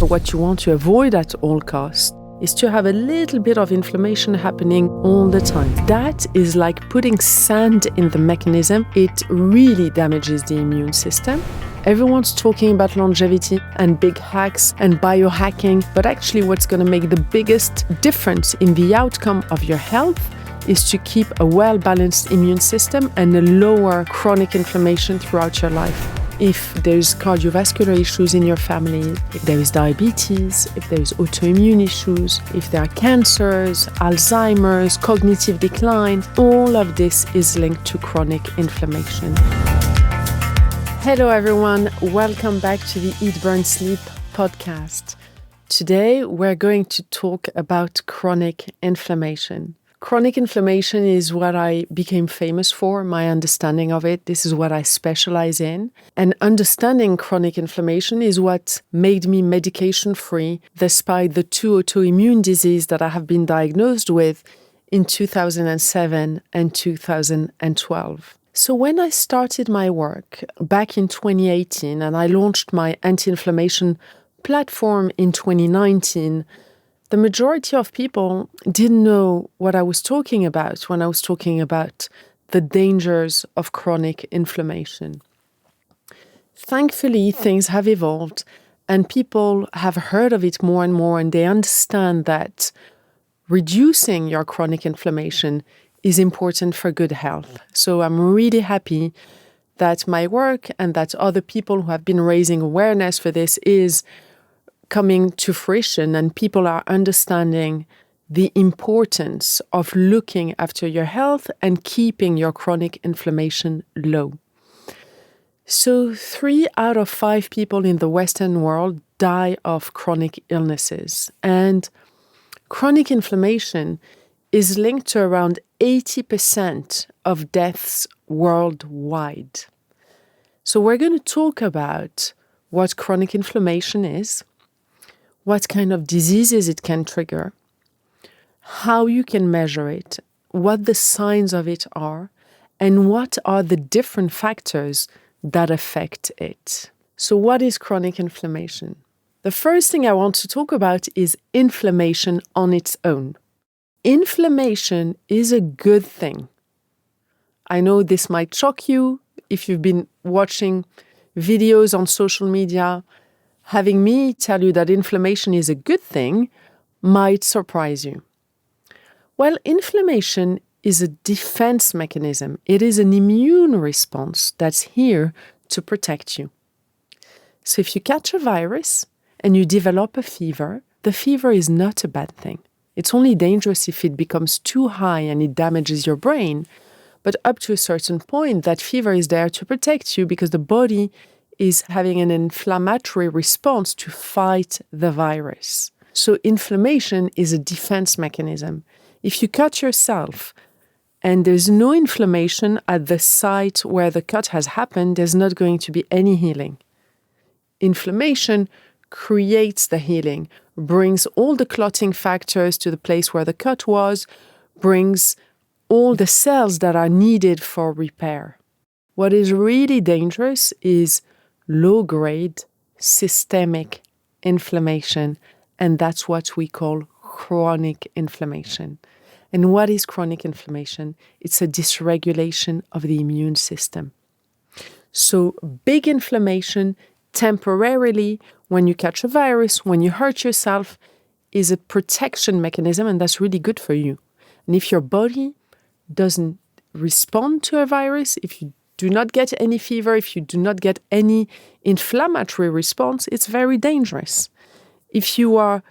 What you want to avoid at all costs is to have a little bit of inflammation happening all the time. That is like putting sand in the mechanism. It really damages the immune system. Everyone's talking about longevity and big hacks and biohacking, but actually what's going to make the biggest difference in the outcome of your health is to keep a well-balanced immune system and a lower chronic inflammation throughout your life. If there's cardiovascular issues in your family, if there is diabetes, if there's autoimmune issues, if there are cancers, Alzheimer's, cognitive decline, all of this is linked to chronic inflammation. Hello everyone, welcome back to the Eat, Burn, Sleep podcast. Today we're going to talk about chronic inflammation. Chronic inflammation is what I became famous for, my understanding of it. This is what I specialize in. And understanding chronic inflammation is what made me medication-free despite the 2 autoimmune diseases that I have been diagnosed with in 2007 and 2012. So when I started my work back in 2018 and I launched my anti-inflammation platform in 2019, the majority of people didn't know what I was talking about when I was talking about the dangers of chronic inflammation. Thankfully, things have evolved and people have heard of it more and more, and they understand that reducing your chronic inflammation is important for good health. So I'm really happy that my work and that other people who have been raising awareness for this is coming to fruition, and people are understanding the importance of looking after your health and keeping your chronic inflammation low. So 3 out of 5 people in the Western world die of chronic illnesses, and chronic inflammation is linked to around 80% of deaths worldwide. So we're going to talk about what chronic inflammation is, what kind of diseases it can trigger, how you can measure it, what the signs of it are, and what are the different factors that affect it. So what is chronic inflammation? The first thing I want to talk about is inflammation on its own. Inflammation is a good thing. I know this might shock you if you've been watching videos on social media. Having me tell you that inflammation is a good thing might surprise you. Well, inflammation is a defense mechanism. It is an immune response that's here to protect you. So if you catch a virus and you develop a fever, the fever is not a bad thing. It's only dangerous if it becomes too high and it damages your brain. But up to a certain point, that fever is there to protect you because the body is having an inflammatory response to fight the virus. So inflammation is a defense mechanism. If you cut yourself and there's no inflammation at the site where the cut has happened, there's not going to be any healing. Inflammation creates the healing, brings all the clotting factors to the place where the cut was, brings all the cells that are needed for repair. What is really dangerous is low-grade systemic inflammation, and that's what we call chronic inflammation. And what is chronic inflammation? It's a dysregulation of the immune system. So big inflammation temporarily, when you catch a virus, when you hurt yourself, is a protection mechanism, and that's really good for you. And if your body doesn't respond to a virus, if you do not get any fever, if you do not get any inflammatory response, it's very dangerous. If you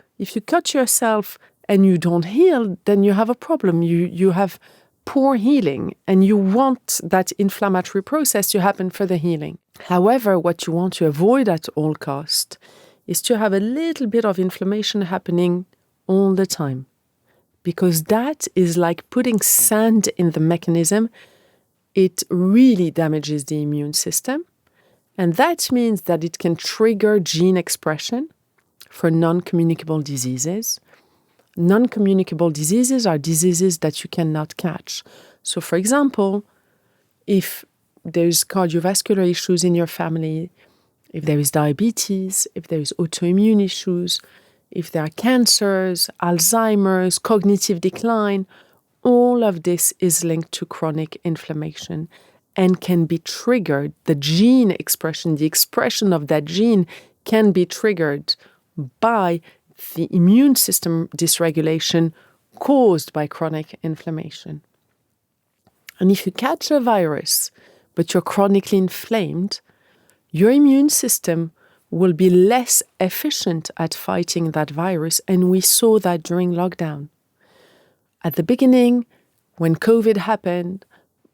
cut yourself and you don't heal, then you have a problem. You have poor healing, and you want that inflammatory process to happen for the healing. However, what you want to avoid at all costs is to have a little bit of inflammation happening all the time, because that is like putting sand in the mechanism. It really damages the immune system, and that means that it can trigger gene expression for non-communicable diseases. Non-communicable diseases are diseases that you cannot catch. So, for example, if there's cardiovascular issues in your family, if there is diabetes, if there is autoimmune issues, if there are cancers, Alzheimer's, cognitive decline, all of this is linked to chronic inflammation and can be triggered. The gene expression, the expression of that gene can be triggered by the immune system dysregulation caused by chronic inflammation. And if you catch a virus, but you're chronically inflamed, your immune system will be less efficient at fighting that virus, and we saw that during lockdown. At the beginning, when COVID happened,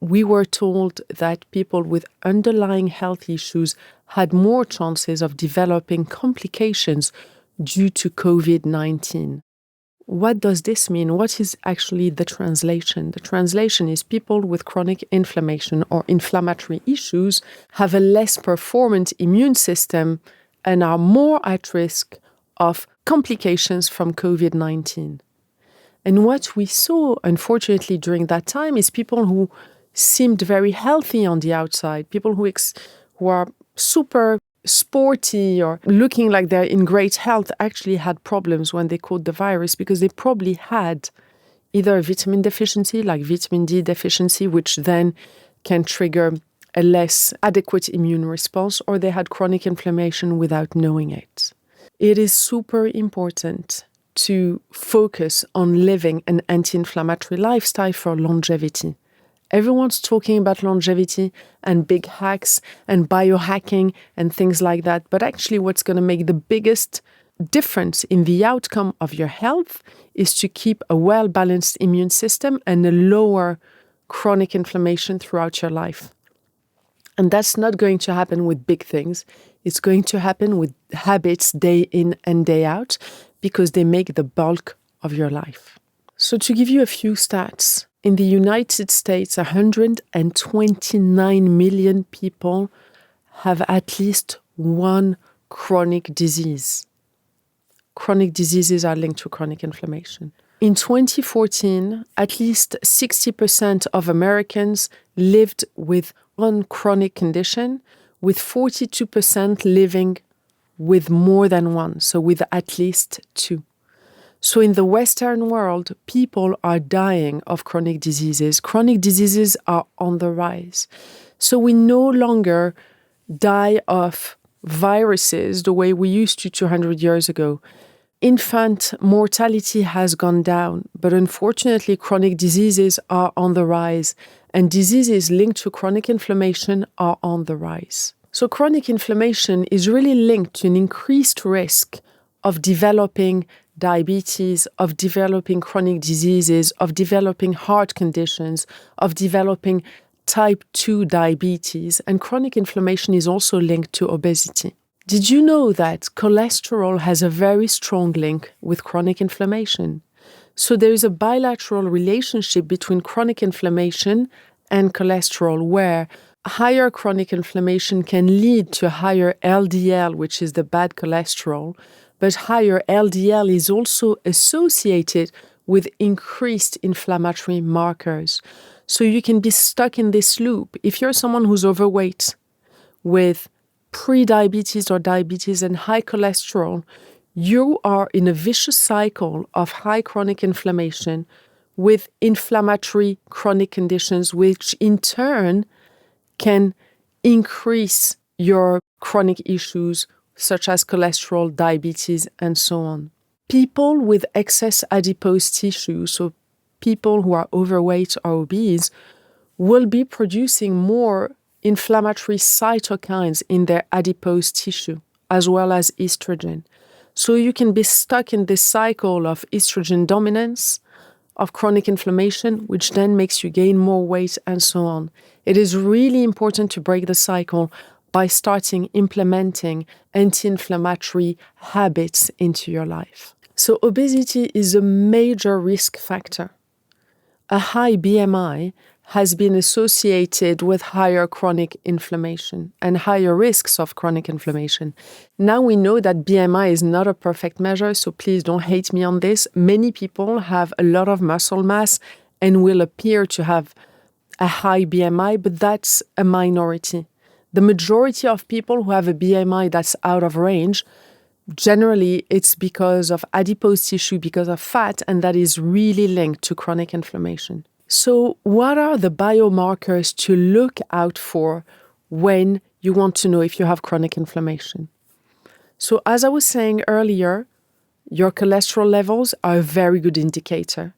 we were told that people with underlying health issues had more chances of developing complications due to COVID-19. What does this mean? What is actually the translation? The translation is people with chronic inflammation or inflammatory issues have a less performant immune system and are more at risk of complications from COVID-19. And what we saw, unfortunately, during that time is people who seemed very healthy on the outside, people who are super sporty or looking like they're in great health actually had problems when they caught the virus because they probably had either a vitamin deficiency, like vitamin D deficiency, which then can trigger a less adequate immune response, or they had chronic inflammation without knowing it. It is super important to focus on living an anti-inflammatory lifestyle for longevity. Everyone's talking about longevity and big hacks and biohacking and things like that. But actually, what's going to make the biggest difference in the outcome of your health is to keep a well-balanced immune system and a lower chronic inflammation throughout your life. And that's not going to happen with big things. It's going to happen with habits day in and day out because they make the bulk of your life. So to give you a few stats, in the United States, 129 million people have at least one chronic disease. Chronic diseases are linked to chronic inflammation. In 2014, at least 60% of Americans lived with one chronic condition, with 42% living with more than one, so with at least two. So in the Western world, people are dying of chronic diseases. Chronic diseases are on the rise. So we no longer die of viruses the way we used to 200 years ago. Infant mortality has gone down, but unfortunately, chronic diseases are on the rise, and diseases linked to chronic inflammation are on the rise. So chronic inflammation is really linked to an increased risk of developing diabetes, of developing chronic diseases, of developing heart conditions, of developing type 2 diabetes, and chronic inflammation is also linked to obesity. Did you know that cholesterol has a very strong link with chronic inflammation? So there is a bilateral relationship between chronic inflammation and cholesterol, where higher chronic inflammation can lead to higher LDL, which is the bad cholesterol, but higher LDL is also associated with increased inflammatory markers. So you can be stuck in this loop. If you're someone who's overweight with pre-diabetes or diabetes and high cholesterol, you are in a vicious cycle of high chronic inflammation with inflammatory chronic conditions, which in turn can increase your chronic issues such as cholesterol, diabetes, and so on. People with excess adipose tissue, so people who are overweight or obese, will be producing more inflammatory cytokines in their adipose tissue, as well as estrogen. So you can be stuck in this cycle of estrogen dominance, of chronic inflammation, which then makes you gain more weight, and so on. It is really important to break the cycle by starting implementing anti-inflammatory habits into your life. So obesity is a major risk factor. A high BMI has been associated with higher chronic inflammation and higher risks of chronic inflammation. Now we know that BMI is not a perfect measure, so please don't hate me on this. Many people have a lot of muscle mass and will appear to have a high BMI, but that's a minority. The majority of people who have a BMI that's out of range, generally it's because of adipose tissue, because of fat, and that is really linked to chronic inflammation. So what are the biomarkers to look out for when you want to know if you have chronic inflammation? So as I was saying earlier, your cholesterol levels are a very good indicator.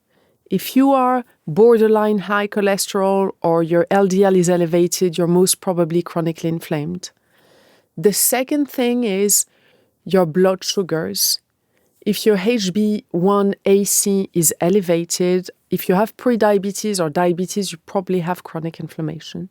If you are borderline high cholesterol or your LDL is elevated, you're most probably chronically inflamed. The second thing is your blood sugars. If your HbA1c is elevated, if you have prediabetes or diabetes, you probably have chronic inflammation.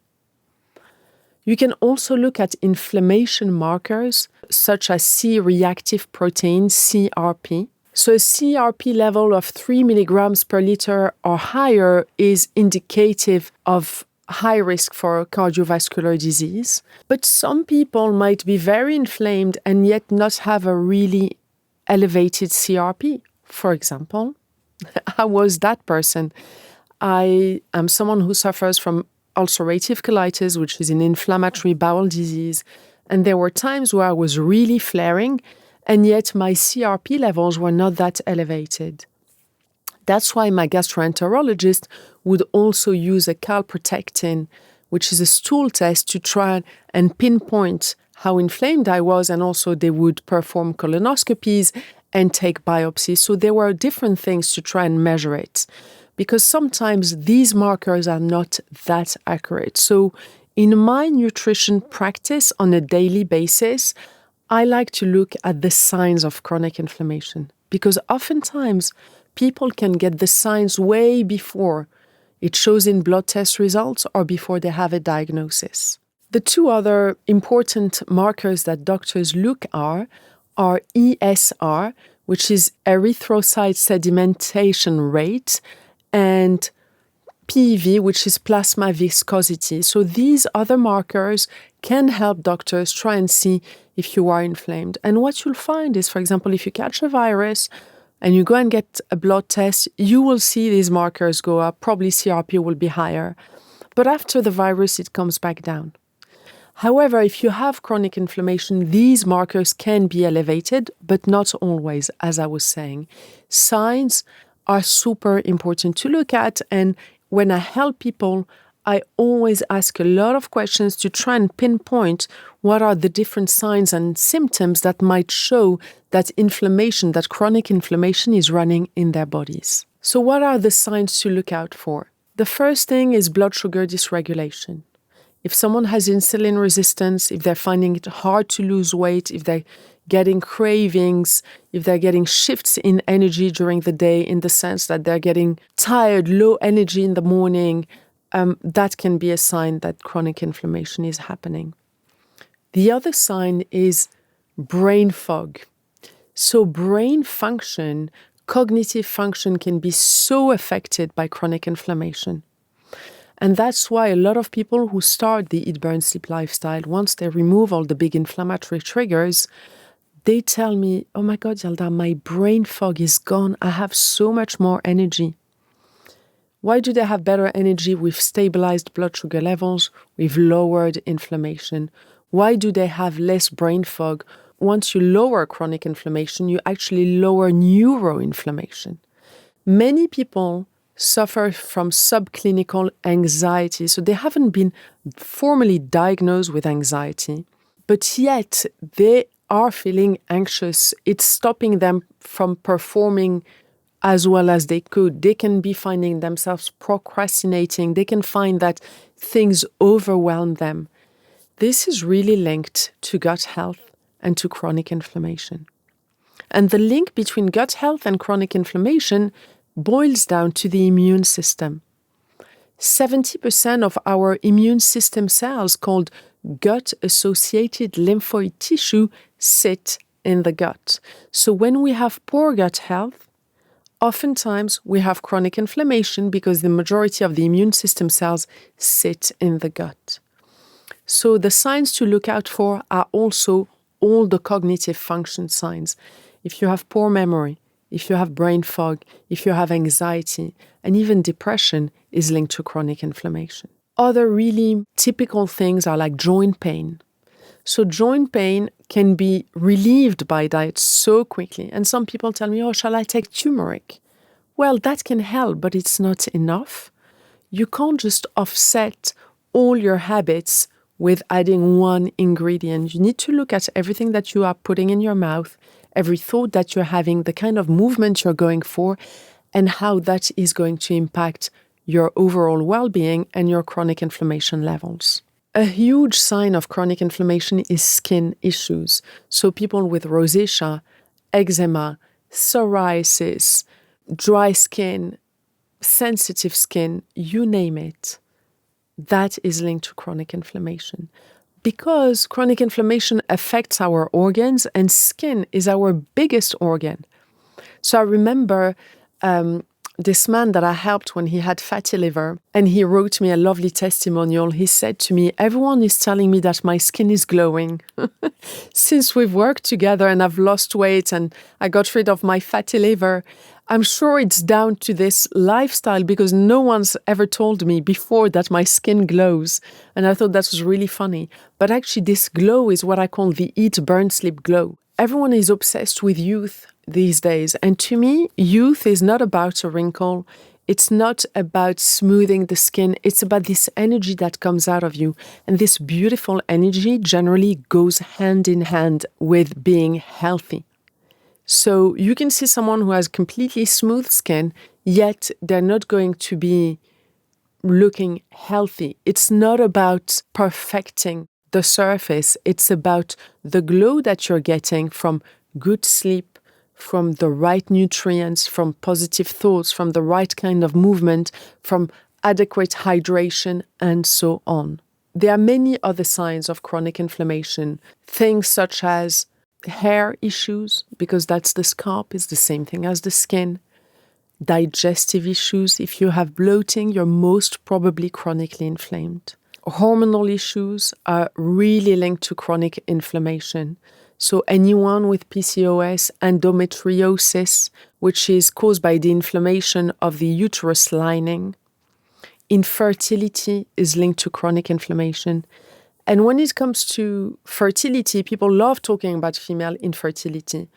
You can also look at inflammation markers such as C-reactive protein, CRP. So a CRP level of 3 milligrams per liter or higher is indicative of high risk for cardiovascular disease. But some people might be very inflamed and yet not have a really elevated CRP. For example, I was that person. I am someone who suffers from ulcerative colitis, which is an inflammatory bowel disease. And there were times where I was really flaring, and yet my CRP levels were not that elevated. That's why my gastroenterologist would also use a calprotectin, which is a stool test, to try and pinpoint how inflamed I was, and also they would perform colonoscopies and take biopsies. So there were different things to try and measure it, because sometimes these markers are not that accurate. So in my nutrition practice on a daily basis, I like to look at the signs of chronic inflammation, because oftentimes people can get the signs way before it shows in blood test results or before they have a diagnosis. The two other important markers that doctors look are ESR, which is erythrocyte sedimentation rate, and PV, which is plasma viscosity. So these other markers can help doctors try and see if you are inflamed. And what you'll find is, for example, if you catch a virus and you go and get a blood test, you will see these markers go up. Probably CRP will be higher. But after the virus, it comes back down. However, if you have chronic inflammation, these markers can be elevated, but not always, as I was saying. Signs are super important to look at, and when I help people, I always ask a lot of questions to try and pinpoint what are the different signs and symptoms that might show that inflammation, that chronic inflammation is running in their bodies. So what are the signs to look out for? The first thing is blood sugar dysregulation. If someone has insulin resistance, if they're finding it hard to lose weight, if they're getting cravings, if they're getting shifts in energy during the day, in the sense that they're getting tired, low energy in the morning, that can be a sign that chronic inflammation is happening. The other sign is brain fog. So brain function, cognitive function can be so affected by chronic inflammation. And that's why a lot of people who start the Eat, Burn, Sleep lifestyle, once they remove all the big inflammatory triggers, they tell me, oh my God, Yalda, my brain fog is gone. I have so much more energy. Why do they have better energy? We've stabilized blood sugar levels. We've lowered inflammation. Why do they have less brain fog? Once you lower chronic inflammation, you actually lower neuroinflammation. Many people suffer from subclinical anxiety. So they haven't been formally diagnosed with anxiety, but yet they are feeling anxious. It's stopping them from performing as well as they could. They can be finding themselves procrastinating. They can find that things overwhelm them. This is really linked to gut health and to chronic inflammation. And the link between gut health and chronic inflammation boils down to the immune system. 70% of our immune system cells, called gut-associated lymphoid tissue, sit in the gut. So when we have poor gut health, oftentimes we have chronic inflammation because the majority of the immune system cells sit in the gut. So the signs to look out for are also all the cognitive function signs. If you have poor memory, if you have brain fog, if you have anxiety, and even depression is linked to chronic inflammation. Other really typical things are like joint pain. So joint pain can be relieved by diet so quickly. And some people tell me, oh, shall I take turmeric? Well, that can help, but it's not enough. You can't just offset all your habits with adding one ingredient. You need to look at everything that you are putting in your mouth, every thought that you're having, the kind of movement you're going for, and how that is going to impact your overall well-being and your chronic inflammation levels. A huge sign of chronic inflammation is skin issues. So people with rosacea, eczema, psoriasis, dry skin, sensitive skin, you name it, that is linked to chronic inflammation. Because chronic inflammation affects our organs and skin is our biggest organ. So I remember this man that I helped when he had fatty liver, and he wrote me a lovely testimonial. He said to me, everyone is telling me that my skin is glowing. Since we've worked together and I've lost weight and I got rid of my fatty liver, I'm sure it's down to this lifestyle because no one's ever told me before that my skin glows. And I thought that was really funny. But actually this glow is what I call the eat, burn, sleep glow. Everyone is obsessed with youth these days. And to me, youth is not about a wrinkle. It's not about smoothing the skin. It's about this energy that comes out of you. And this beautiful energy generally goes hand in hand with being healthy. So you can see someone who has completely smooth skin, yet they're not going to be looking healthy. It's not about perfecting the surface. It's about the glow that you're getting from good sleep, from the right nutrients, from positive thoughts, from the right kind of movement, from adequate hydration, and so on. There are many other signs of chronic inflammation, things such as hair issues, because that's the scalp, is the same thing as the skin. Digestive issues. If you have bloating, you're most probably chronically inflamed. Hormonal issues are really linked to chronic inflammation. So anyone with PCOS, endometriosis, which is caused by the inflammation of the uterus lining. Infertility is linked to chronic inflammation. And when it comes to fertility, people love talking about female infertility.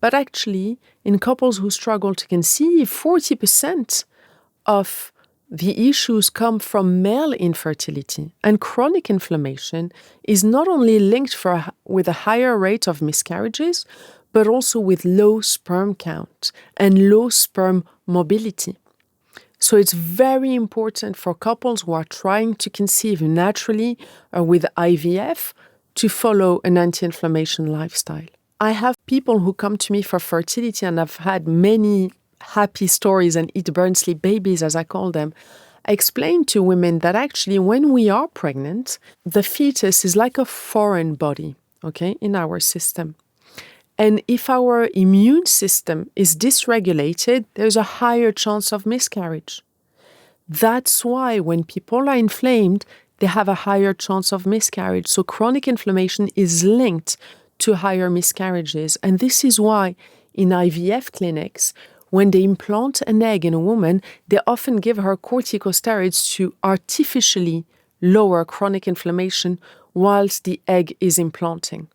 But actually, in couples who struggle to conceive, 40% of the issues come from male infertility. And chronic inflammation is not only linked with a higher rate of miscarriages, but also with low sperm count and low sperm mobility. So it's very important for couples who are trying to conceive naturally or with IVF to follow an anti-inflammation lifestyle. I have people who come to me for fertility, and I've had many happy stories and eat, burn, sleep babies, as I call them. I explain to women that actually when we are pregnant, the fetus is like a foreign body, okay, in our system. And if our immune system is dysregulated, there's a higher chance of miscarriage. That's why when people are inflamed, they have a higher chance of miscarriage. So chronic inflammation is linked to higher miscarriages. And this is why in IVF clinics, when they implant an egg in a woman, they often give her corticosteroids to artificially lower chronic inflammation whilst the egg is implanting.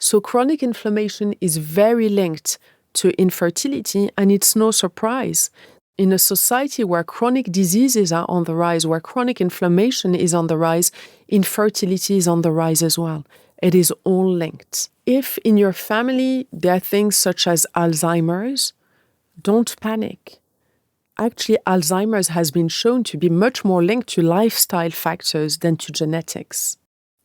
So chronic inflammation is very linked to infertility, and it's no surprise. In a society where chronic diseases are on the rise, where chronic inflammation is on the rise, infertility is on the rise as well. It is all linked. If in your family there are things such as Alzheimer's, don't panic. Actually, Alzheimer's has been shown to be much more linked to lifestyle factors than to genetics.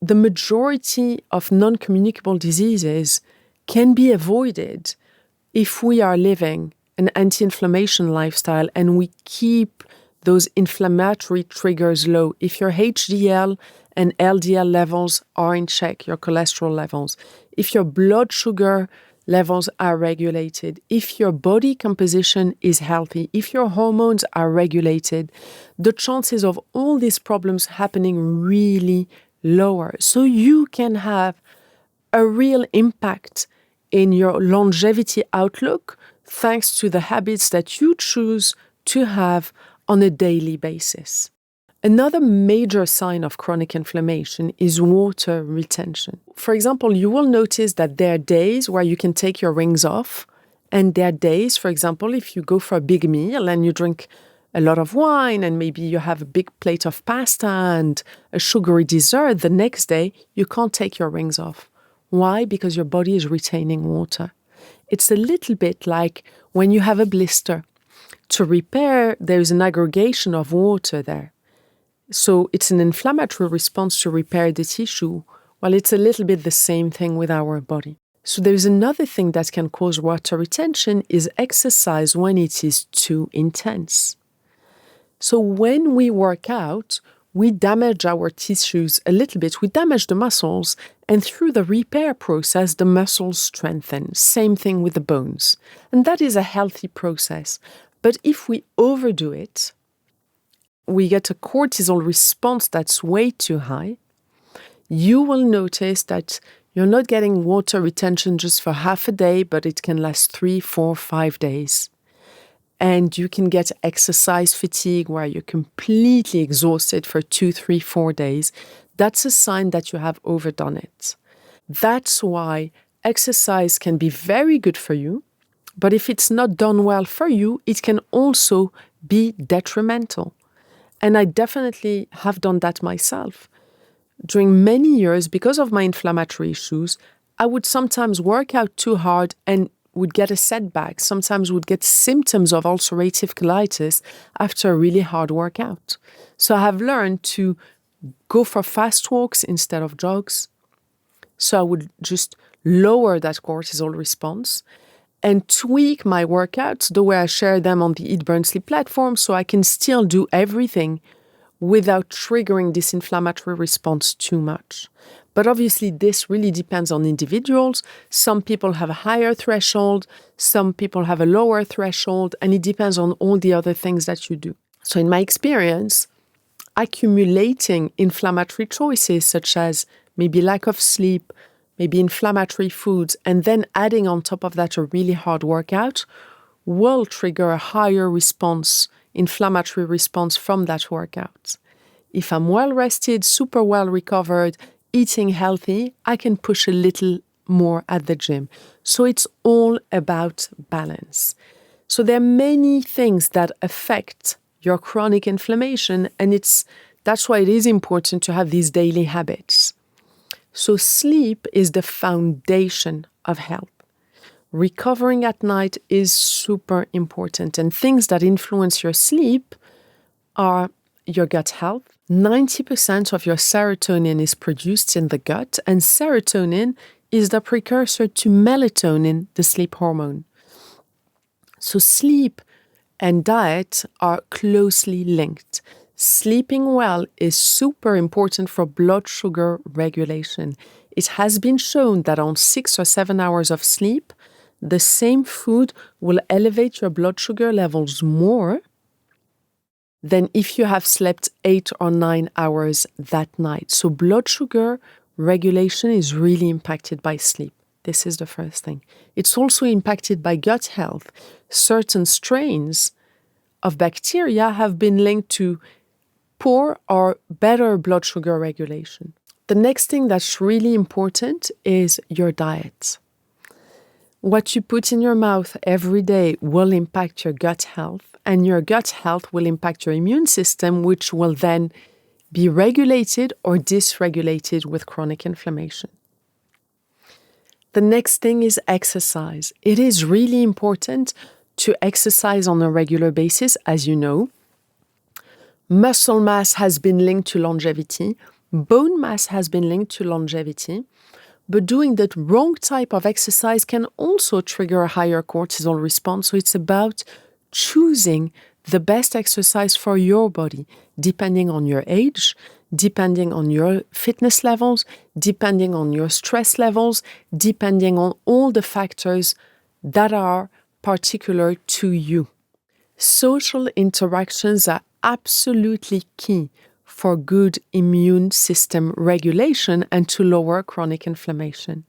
The majority of non-communicable diseases can be avoided if we are living an anti-inflammation lifestyle and we keep those inflammatory triggers low. If your HDL and LDL levels are in check, your cholesterol levels, if your blood sugar levels are regulated, if your body composition is healthy, if your hormones are regulated, the chances of all these problems happening really lower. So you can have a real impact in your longevity outlook thanks to the habits that you choose to have on a daily basis. Another major sign of chronic inflammation is water retention. For example, you will notice that there are days where you can take your rings off, and there are days, for example, if you go for a big meal and you drink a lot of wine and maybe you have a big plate of pasta and a sugary dessert, the next day you can't take your rings off. Why? Because your body is retaining water. It's a little bit like when you have a blister. To repair, there's an aggregation of water there. So it's an inflammatory response to repair the tissue. Well, it's a little bit the same thing with our body. So there's another thing that can cause water retention is exercise when it is too intense. So when we work out, we damage our tissues a little bit. We damage the muscles, and through the repair process, the muscles strengthen. Same thing with the bones. And that is a healthy process. But if we overdo it, we get a cortisol response that's way too high. You will notice that you're not getting water retention just for half a day, but it can last 3, 4, 5 days. And you can get exercise fatigue where you're completely exhausted for 2, 3, 4 days. That's a sign that you have overdone it. That's why exercise can be very good for you, but if it's not done well for you, it can also be detrimental. And I definitely have done that myself. During many years, because of my inflammatory issues, I would sometimes work out too hard and would get a setback. Sometimes would get symptoms of ulcerative colitis after a really hard workout. So I have learned to go for fast walks instead of jogs. So I would just lower that cortisol response and tweak my workouts the way I share them on the Eat, Burn, Sleep platform so I can still do everything without triggering this inflammatory response too much. But obviously, this really depends on individuals. Some people have a higher threshold, some people have a lower threshold, and it depends on all the other things that you do. So in my experience, accumulating inflammatory choices such as maybe lack of sleep, maybe inflammatory foods, and then adding on top of that a really hard workout will trigger a higher response, inflammatory response from that workout. If I'm well rested, super well recovered, eating healthy, I can push a little more at the gym. So it's all about balance. So there are many things that affect your chronic inflammation, and that's why it is important to have these daily habits. So sleep is the foundation of health. Recovering at night is super important, and things that influence your sleep are your gut health. 90% of your serotonin is produced in the gut, and serotonin is the precursor to melatonin, the sleep hormone. So sleep and diet are closely linked. Sleeping well is super important for blood sugar regulation. It has been shown that on 6 or 7 hours of sleep, the same food will elevate your blood sugar levels more than if you have slept 8 or 9 hours that night. So blood sugar regulation is really impacted by sleep. This is the first thing. It's also impacted by gut health. Certain strains of bacteria have been linked to poor or better blood sugar regulation. The next thing that's really important is your diet. What you put in your mouth every day will impact your gut health, and your gut health will impact your immune system, which will then be regulated or dysregulated with chronic inflammation. The next thing is exercise. It is really important to exercise on a regular basis, as you know. Muscle mass has been linked to longevity. Bone mass has been linked to longevity. But doing the wrong type of exercise can also trigger a higher cortisol response. So it's about choosing the best exercise for your body, depending on your age, depending on your fitness levels, depending on your stress levels, depending on all the factors that are particular to you. Social interactions are absolutely key for good immune system regulation and to lower chronic inflammation.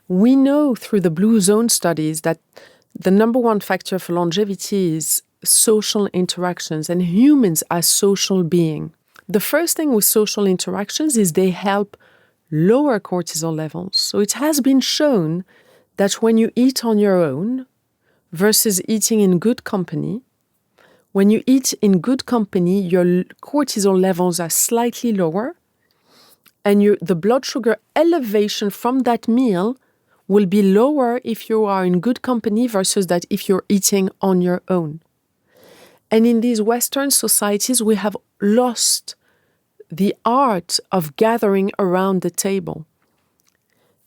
We know through the Blue Zone studies that the number one factor for longevity is social interactions, and humans are social beings. The first thing with social interactions is they help lower cortisol levels. So it has been shown that when you eat on your own versus eating in good company, when you eat in good company, your cortisol levels are slightly lower, and the blood sugar elevation from that meal will be lower if you are in good company versus that if you're eating on your own. And in these Western societies, we have lost the art of gathering around the table.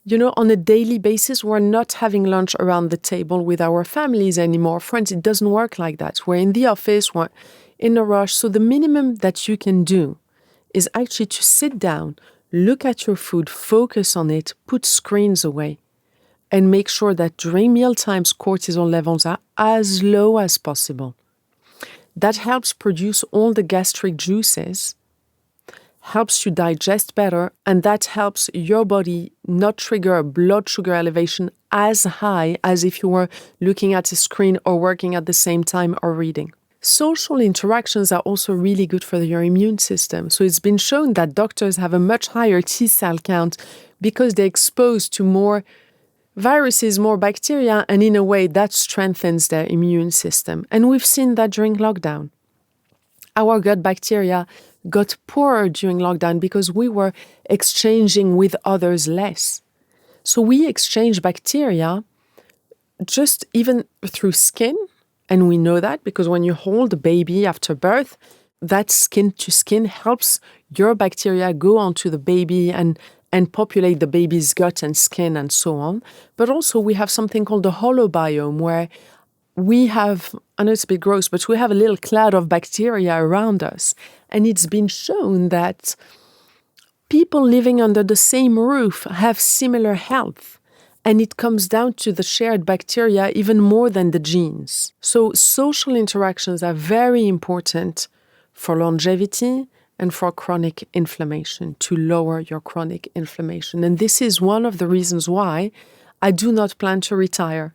You know, on a daily basis, we're not having lunch around the table with our families anymore. Friends, it doesn't work like that. We're in the office, we're in a rush. So the minimum that you can do is actually to sit down, look at your food, focus on it, put screens away, and make sure that during meal times, cortisol levels are as low as possible. That helps produce all the gastric juices, helps you digest better, and that helps your body not trigger a blood sugar elevation as high as if you were looking at a screen or working at the same time or reading. Social interactions are also really good for your immune system. So it's been shown that doctors have a much higher T cell count because they're exposed to more viruses, more bacteria, and in a way that strengthens their immune system. And we've seen that during lockdown. Our gut bacteria got poorer during lockdown because we were exchanging with others less. So we exchange bacteria just even through skin, and we know that because when you hold a baby after birth, that skin to skin helps your bacteria go onto the baby and populate the baby's gut and skin and so on. But also we have something called the holobiome where we have, I know it's a bit gross, but we have a little cloud of bacteria around us. And it's been shown that people living under the same roof have similar health. And it comes down to the shared bacteria even more than the genes. So social interactions are very important for longevity and for chronic inflammation, to lower your chronic inflammation. And this is one of the reasons why I do not plan to retire.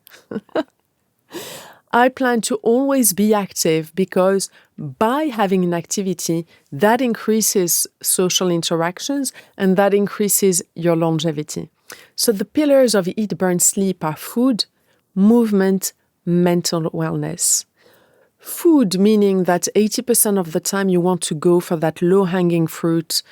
I plan to always be active because by having an activity, that increases social interactions and that increases your longevity. So the pillars of Eat, Burn, Sleep are food, movement, mental wellness. Food, meaning that 80% of the time you want to go for that low-hanging fruit,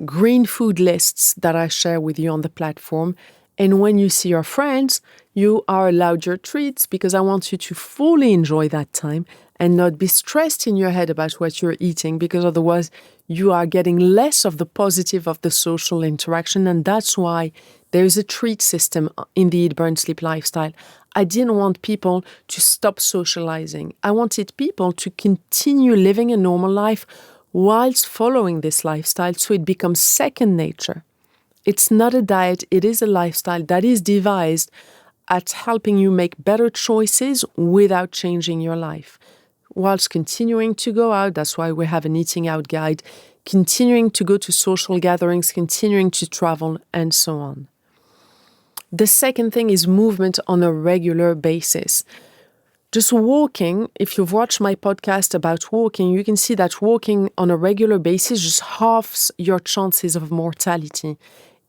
green food lists that I share with you on the platform. And when you see your friends, you are allowed your treats because I want you to fully enjoy that time and not be stressed in your head about what you're eating, because otherwise you are getting less of the positive of the social interaction. And that's why there's a treat system in the Eat, Burn, Sleep lifestyle. I didn't want people to stop socializing. I wanted people to continue living a normal life whilst following this lifestyle so it becomes second nature. It's not a diet, it is a lifestyle that is devised at helping you make better choices without changing your life. Whilst continuing to go out, that's why we have an eating out guide, continuing to go to social gatherings, continuing to travel, and so on. The second thing is movement on a regular basis. Just walking, if you've watched my podcast about walking, you can see that walking on a regular basis just halves your chances of mortality.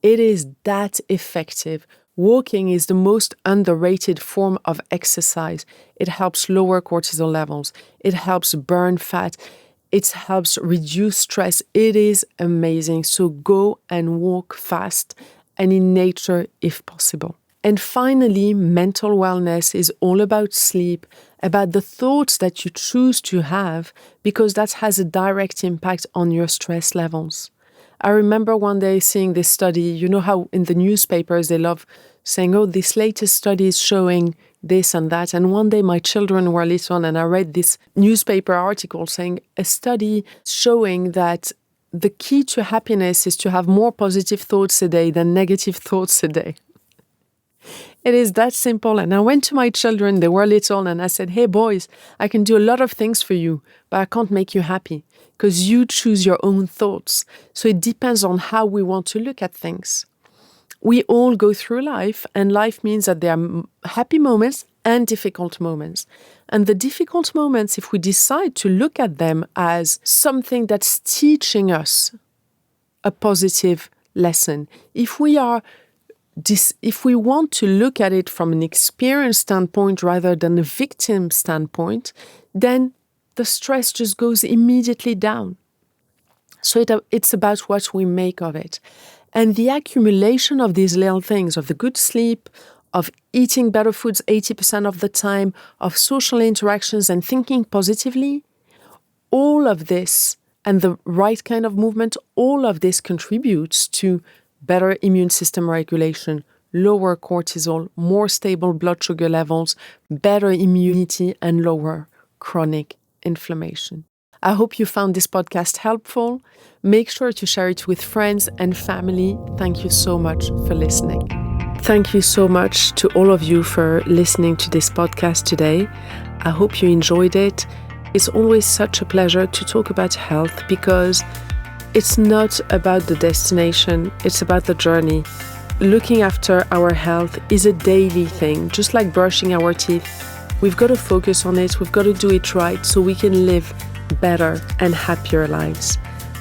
It is that effective. Walking is the most underrated form of exercise. It helps lower cortisol levels. It helps burn fat. It helps reduce stress. It is amazing. So go and walk fast and in nature if possible. And finally, mental wellness is all about sleep, about the thoughts that you choose to have, because that has a direct impact on your stress levels. I remember one day seeing this study. You know how in the newspapers they love saying, oh, this latest study is showing this and that. And one day my children were little and I read this newspaper article saying a study showing that the key to happiness is to have more positive thoughts a day than negative thoughts a day. It is that simple. And I went to my children, they were little, and I said, hey boys, I can do a lot of things for you, but I can't make you happy because you choose your own thoughts. So it depends on how we want to look at things. We all go through life, and life means that there are happy moments and difficult moments. And the difficult moments, if we decide to look at them as something that's teaching us a positive lesson, if we want to look at it from an experience standpoint rather than a victim standpoint, then the stress just goes immediately down. So it's about what we make of it. And the accumulation of these little things, of the good sleep, of eating better foods 80% of the time, of social interactions and thinking positively, all of this and the right kind of movement, all of this contributes to better immune system regulation, lower cortisol, more stable blood sugar levels, better immunity, and lower chronic inflammation. I hope you found this podcast helpful. Make sure to share it with friends and family. Thank you so much for listening. Thank you so much to all of you for listening to this podcast today. I hope you enjoyed it. It's always such a pleasure to talk about health because it's not about the destination, it's about the journey. Looking after our health is a daily thing, just like brushing our teeth. We've got to focus on it, we've got to do it right so we can live better and happier lives.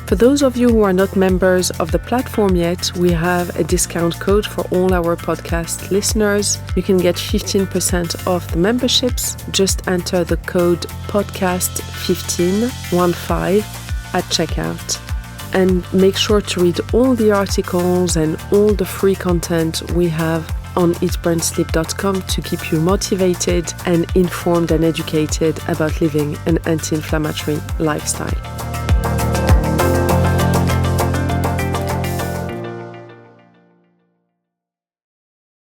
For those of you who are not members of the platform yet, we have a discount code for all our podcast listeners. You can get 15% off the memberships. Just enter the code podcast15 at checkout. And make sure to read all the articles and all the free content we have on eatbrandsleep.com to keep you motivated and informed and educated about living an anti-inflammatory lifestyle.